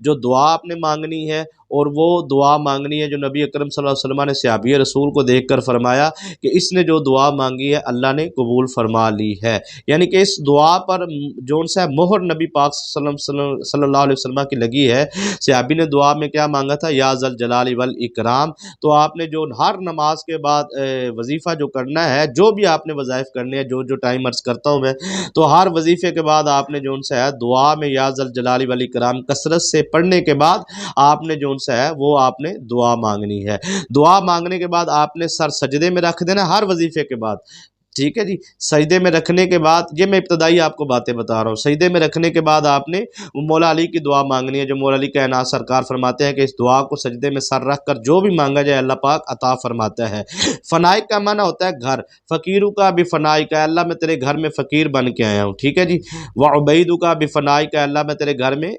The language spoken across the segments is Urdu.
جو دعا آپ نے مانگنی ہے، اور وہ دعا مانگنی ہے جو نبی اکرم صلی اللہ علیہ وسلم نے صحابی رسول کو دیکھ کر فرمایا کہ اس نے جو دعا مانگی ہے اللہ نے قبول فرما لی ہے، یعنی کہ اس دعا پر جو سا مہر نبی پاک صلی اللہ علیہ وسلم کی لگی ہے۔ صحابی نے دعا میں کیا مانگا تھا؟ یا ذل جلال والاکرام۔ تو آپ نے جو ہر نماز کے بعد وظیفہ جو کرنا ہے، جو بھی آپ نے وظائف کرنے ہیں، جو ٹائم عرض کرتا ہوں میں، تو ہر وظیفے کے بعد آپ نے جو سا ہے دعا میں یا ذل جلال والاکرام کثرت سے پڑھنے کے بعد آپ نے جو سا ہے وہ آپ نے دعا مانگنی ہے۔ دعا مانگنے کے بعد آپ نے سر سجدے میں رکھ دینا ہر وظیفے کے بعد، ٹھیک ہے جی۔ سجدے میں رکھنے کے بعد، یہ میں ابتدائی آپ کو باتیں بتا رہا ہوں، سجدے میں رکھنے کے بعد آپ نے مولا علی کی دعا مانگنی ہے، جو مولا علی کائنات سرکار فرماتے ہیں کہ اس دعا کو سجدے میں سر رکھ کر جو بھی مانگا جائے اللہ پاک عطا فرماتا ہے۔ فنائی کا معنی ہوتا ہے گھر، فقیرو کا بھی فنائی کا، اللہ میں تیرے گھر میں فقیر بن کے آیا ہوں، ٹھیک ہے جی۔ وعبیدو کا بھی فنائی کا، اللہ میں تیرے گھر میں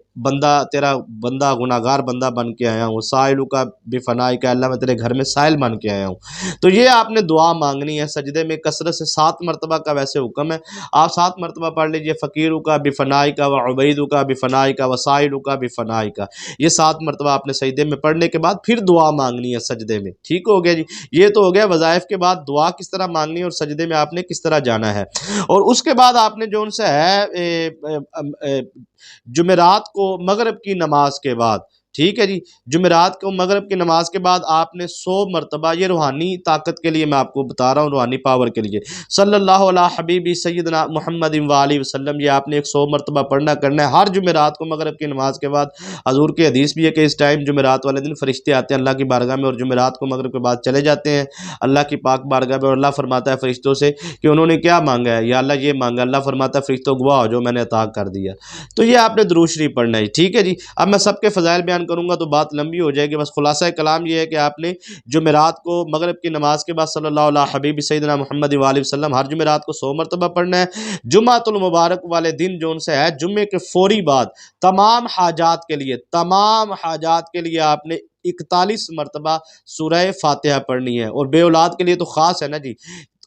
تیرا بندہ گناہگار بندہ بن کے آیا ہوں۔ سائلو کا بھی فنائی کا، اللہ میں تیرے گھر میں سائل بن کے آیا ہوں۔ تو یہ آپ نے دعا مانگنی ہے سجدے میں کثرت سے، 7 مرتبہ کا ویسے حکم ہے، آپ 7 مرتبہ پڑھ لیجئے۔ فقیرو کا بھی فنائی کا، وعبیدو کا بھی فنائی کا، وسائلو کا بھی فنائی کا، یہ 7 مرتبہ آپ نے سجدے میں پڑھنے کے بعد پھر دعا مانگنی ہے سجدے میں، ٹھیک ہو گیا جی۔ یہ تو ہو گیا وظائف کے بعد دعا کس طرح مانگنی ہے اور سجدے میں آپ نے کس طرح جانا ہے۔ اور اس کے بعد آپ نے جو سا ہے جمعرات کو مغرب کی نماز کے بعد، ٹھیک ہے جی، جمعرات کو مغرب کی نماز کے بعد آپ نے 100 مرتبہ، یہ روحانی طاقت کے لیے میں آپ کو بتا رہا ہوں، روحانی پاور کے لیے، صلی اللہ علیہ حبیبی سیدنا محمد وآلہ وسلم، یہ آپ نے 100 مرتبہ پڑھنا کرنا ہے ہر جمعرات کو مغرب کی نماز کے بعد۔ حضور کی حدیث بھی ہے کہ اس ٹائم جمعرات والے دن فرشتے آتے ہیں اللہ کی بارگاہ میں، اور جمعرات کو مغرب کے بعد چلے جاتے ہیں اللہ کی پاک بارگاہ میں، اور اللہ فرماتا ہے فرشتوں سے کہ انہوں نے کیا مانگا ہے، یا اللہ یہ مانگا، اللہ فرماتا ہے فرشتوں گواہ ہو جو میں نے عطا کر دیا۔ تو یہ آپ نے درود شریف پڑھنا ہے، ٹھیک ہے جی۔ اب میں سب کے فضائل بیان کروں گا تو بات لمبی ہو جائے گی، بس خلاصہ کلام یہ ہے کہ آپ نے جمعرات کو مغرب کی نماز کے بعد صلی اللہ علیہ حبیب سیدنا محمد وآلہ وسلم ہر جمعرات کو 100 مرتبہ پڑھنا ہے۔ جمعۃ المبارک والے دن جو ان سے ہے، جمعے کے فوری بعد تمام حاجات کے لیے آپ نے 41 مرتبہ سورہ فاتحہ پڑھنی ہے، اور بے اولاد کے لیے تو خاص ہے نا جی،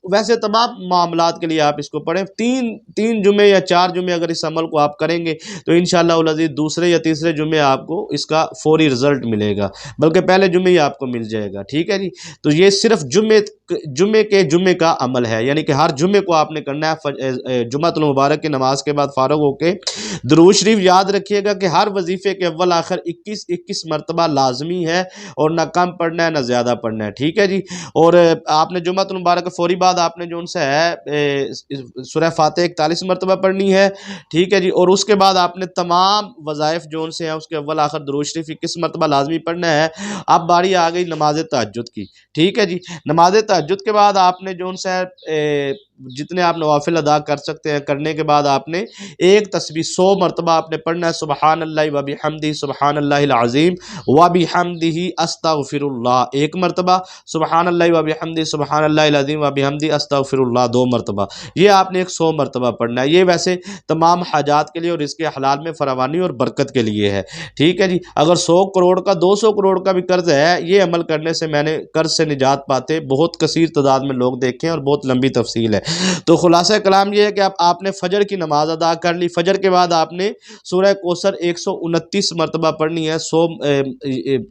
ویسے تمام معاملات کے لیے آپ اس کو پڑھیں۔ تین جمعے یا 4 جمعے اگر اس عمل کو آپ کریں گے تو انشاءاللہ العزیز دوسرے یا تیسرے جمعے آپ کو اس کا فوری رزلٹ ملے گا، بلکہ پہلے جمعے ہی آپ کو مل جائے گا، ٹھیک ہے جی۔ تو یہ صرف جمعے کا عمل ہے، یعنی کہ ہر جمعے کو آپ نے کرنا ہے۔ جمعۃ المبارک کی نماز کے بعد فارغ ہو کے درود شریف یاد رکھیے گا کہ ہر وظیفے کے اول آخر 21 مرتبہ لازمی ہے، اور نہ کم پڑھنا ہے نہ زیادہ پڑھنا ہے، ٹھیک ہے جی۔ اور آپ نے جمعۃ المبارک کے فوری بعد آپ نے جو ان سے ہے سورہ فاتحہ 41 مرتبہ پڑھنی ہے، ٹھیک ہے جی۔ اور اس کے بعد آپ نے تمام وظائف جو ان سے ہیں اس کے اول آخر درود شریف 21 مرتبہ لازمی پڑھنا ہے۔ اب باری آ گئی نماز تہجد کی، ٹھیک ہے جی۔ نماز تہجد کے بعد آپ نے جو ان سے جتنے آپ نوافل ادا کر سکتے ہیں کرنے کے بعد آپ نے ایک تسبیح 100 مرتبہ آپ نے پڑھنا ہے، سبحان اللہ وبحمدہ سبحان اللہ العظیم وبحمدہ استغفر اللہ 1 مرتبہ، سبحان اللہ وبحمدہ سبحان اللہ العظیم وبحمدہ استغفر اللہ 2 مرتبہ، یہ آپ نے 100 مرتبہ پڑھنا ہے۔ یہ ویسے تمام حاجات کے لیے اور اس کے حلال میں فراوانی اور برکت کے لیے ہے، ٹھیک ہے جی۔ اگر 100 کروڑ کا 200 کروڑ کا بھی قرض ہے، یہ عمل کرنے سے میں نے قرض سے نجات پاتے بہت کثیر تعداد میں لوگ دیکھیں، اور بہت لمبی تفصیل ہے۔ تو خلاصہ کلام یہ ہے کہ آپ نے فجر کی نماز ادا کر لی، فجر کے بعد آپ نے سورہ کوثر 129 مرتبہ پڑھنی ہے، 100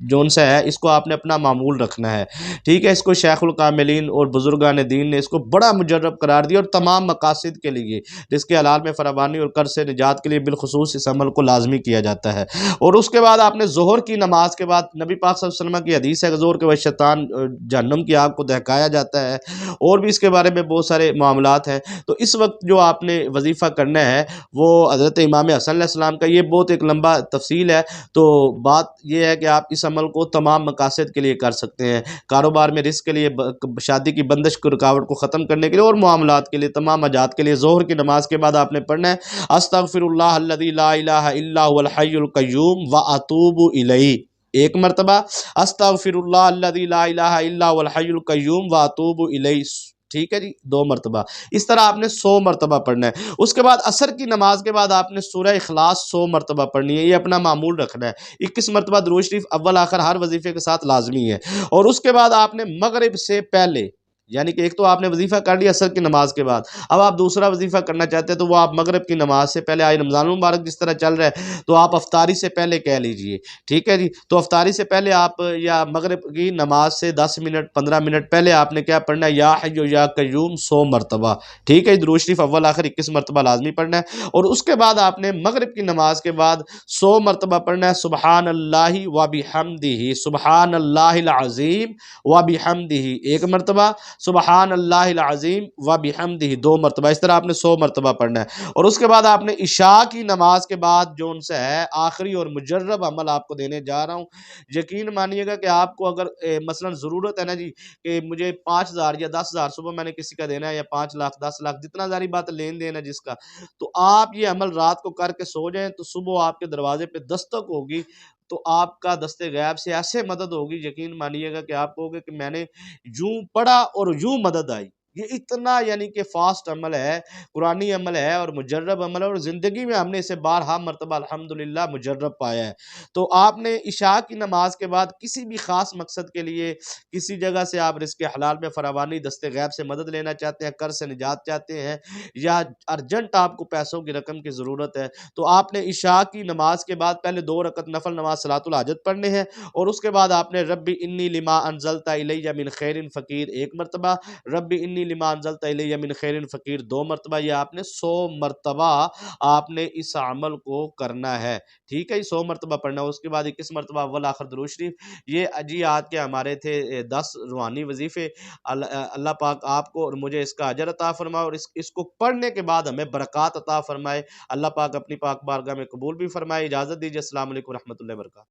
جون سے ہے، اس کو آپ نے اپنا معمول رکھنا ہے، ٹھیک ہے۔ اس کو شیخ الکاملین اور بزرگان دین نے اس کو بڑا مجرب قرار دیا، اور تمام مقاصد کے لیے، جس کے حلال میں فراوانی اور قرض سے نجات کے لیے بالخصوص اس عمل کو لازمی کیا جاتا ہے۔ اور اس کے بعد آپ نے ظہر کی نماز کے بعد، نبی پاک صلی اللہ علیہ وسلم کی حدیث ہے کہ ظہر کے وقت شیطان جہنم کی آگ کو دہکایا جاتا ہے، اور بھی اس کے بارے میں بہت سارے معاملات ہیں۔ تو اس وقت جو آپ نے وظیفہ کرنا ہے وہ حضرت امام حسن علیہ السلام کا، یہ بہت ایک لمبا تفصیل ہے، تو بات یہ ہے کہ آپ اس عمل کو تمام مقاصد کے لیے کر سکتے ہیں، کاروبار میں رزق کے لیے، شادی کی بندش کو رکاوٹ کو ختم کرنے کے لیے، اور معاملات کے لیے، تمام حاجات کے لیے۔ ظہر کی نماز کے بعد آپ نے پڑھنا ہے استغفر اللہ الذی لا الہ الا هو الحی القیوم واتوب الیہ 1 مرتبہ، استغفر اللہ الذی لا الہ الا هو الحی القیوم واتوب الیہ، ٹھیک ہے جی، 2 مرتبہ۔ اس طرح آپ نے 100 مرتبہ پڑھنا ہے۔ اس کے بعد عصر کی نماز کے بعد آپ نے سورہ اخلاص 100 مرتبہ پڑھنی ہے، یہ اپنا معمول رکھنا ہے۔ 21 مرتبہ درود شریف اول آخر ہر وظیفے کے ساتھ لازمی ہے۔ اور اس کے بعد آپ نے مغرب سے پہلے، یعنی کہ ایک تو آپ نے وظیفہ کر لیا عصر کی نماز کے بعد، اب آپ دوسرا وظیفہ کرنا چاہتے ہیں تو وہ آپ مغرب کی نماز سے پہلے، آج رمضان المبارک جس طرح چل رہا ہے تو آپ افطاری سے پہلے کہہ لیجئے، ٹھیک ہے جی، تو افطاری سے پہلے آپ یا مغرب کی نماز سے 10 منٹ 15 منٹ پہلے آپ نے کیا پڑھنا ہے، یا حی یا قیوم 100 مرتبہ، ٹھیک ہے، درود شریف اول آخر 21 مرتبہ لازمی پڑھنا ہے، اور اس کے بعد آپ نے مغرب کی نماز کے بعد 100 مرتبہ پڑھنا ہے سبحان اللہ و بحمدہ، سبحان اللہ العظیم و بحمدہ ایک مرتبہ، سبحان اللہ العظیم و بحمدہ 2 مرتبہ، اس طرح آپ نے 100 مرتبہ پڑھنا ہے، اور اس کے بعد آپ نے عشاء کی نماز کے بعد جو ان سے ہے آخری اور مجرب عمل آپ کو دینے جا رہا ہوں، یقین مانیے گا کہ آپ کو اگر مثلا ضرورت ہے نا جی کہ مجھے 5,000 یا 10,000 صبح میں نے کسی کا دینا ہے، یا 5 لاکھ 10 لاکھ جتنا ظاہری بات لین دین ہے جس کا، تو آپ یہ عمل رات کو کر کے سو جائیں تو صبح آپ کے دروازے پہ دستک ہوگی، تو آپ کا دست غیب سے ایسے مدد ہوگی، یقین مانیے گا کہ آپ کہو گے کہ میں نے یوں پڑھا اور یوں مدد آئی۔ یہ اتنا یعنی کہ فاسٹ عمل ہے، قرآنی عمل ہے اور مجرب عمل ہے، اور زندگی میں ہم نے اسے بارہا مرتبہ الحمدللہ مجرب پایا ہے۔ تو آپ نے عشاء کی نماز کے بعد کسی بھی خاص مقصد کے لیے کسی جگہ سے آپ رزق حلال میں فراوانی دست غیب سے مدد لینا چاہتے ہیں، قرض سے نجات چاہتے ہیں، یا ارجنٹ آپ کو پیسوں کی رقم کی ضرورت ہے، تو آپ نے عشاء کی نماز کے بعد پہلے 2 رکعت نفل نماز صلاۃ الحاجت پڑھنے ہیں، اور اس کے بعد آپ نے ربی انی لما انزلت الی من خیر فقیر 1 مرتبہ، ربی انی لما انزلت الی من خیر فقیر 2 مرتبہ، یہ آپ نے 100 مرتبہ آپ نے اس عمل کو کرنا ہے، ٹھیک ہے، 100 مرتبہ پڑھنا ہے، اس کے بعد 21 مرتبہ اول آخر درود شریف۔ یہ جی آج کے ہمارے تھے 10 روحانی وظیفے، اللہ پاک آپ کو اور مجھے اس کا اجر عطا فرمائے، اور اس کو پڑھنے کے بعد ہمیں برکات عطا فرمائے، اللہ پاک اپنی پاک بارگاہ میں قبول بھی فرمائے۔ اجازت دیجیے، السلام علیکم ورحمۃ اللہ وبرکاتہ۔